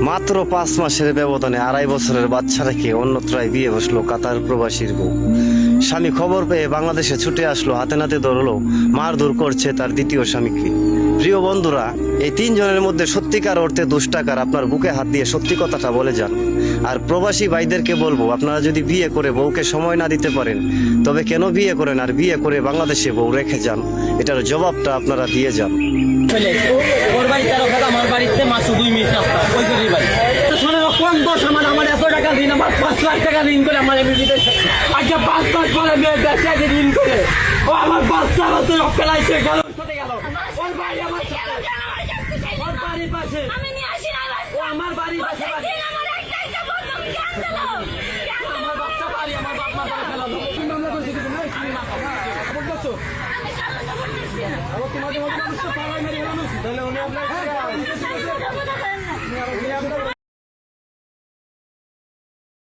মাত্র 5 মাসের ব্যবধানে 2.5 বছরের বাচ্চা রেখে অন্যত্রায় বিয়ে বসলো কাতার প্রবাসীর বউ। স্বামী খবর পেয়ে বাংলাদেশে ছুটে আসলো, হাতে নাতে ধরলো, মারধর করছে তার দ্বিতীয় স্বামীকে। প্রিয় বন্ধুরা, এই 3 জনের মধ্যে সত্যিকার অর্থে দুষ্টাকার আপনার বুকে হাত দিয়ে সত্যি কথাটা বলে যান। আর প্রবাসী ভাইদেরকে বলবো, আপনারা যদি বিয়ে করে বউকে সময় না দিতে পারেন তবে কেন বিয়ে করেন, আর বিয়ে করে বাংলাদেশে বউ রেখে যান, এটার জবাবটা আপনারা দিয়ে যান। ওর বাড়ি 13 টাকা, আমার বাড়িতে মাত্র 2 মিনিট রাস্তা, ওই জন্যই বাড়ি। কম দোষ আমার এত টাকা ঋণ, আমার 5 লাখ টাকা ঋণ করে আমার বিদেশে আজকে 5 মাস পরে মেয়ে ব্যবসাকে ঋণ করে ও আমার বাচ্চা মতো ফেলাইছে গেল চলে গেল। ওর বাড়ি আমার ওর বাড়ির পাশে, ও আমার বাড়ির পাশে।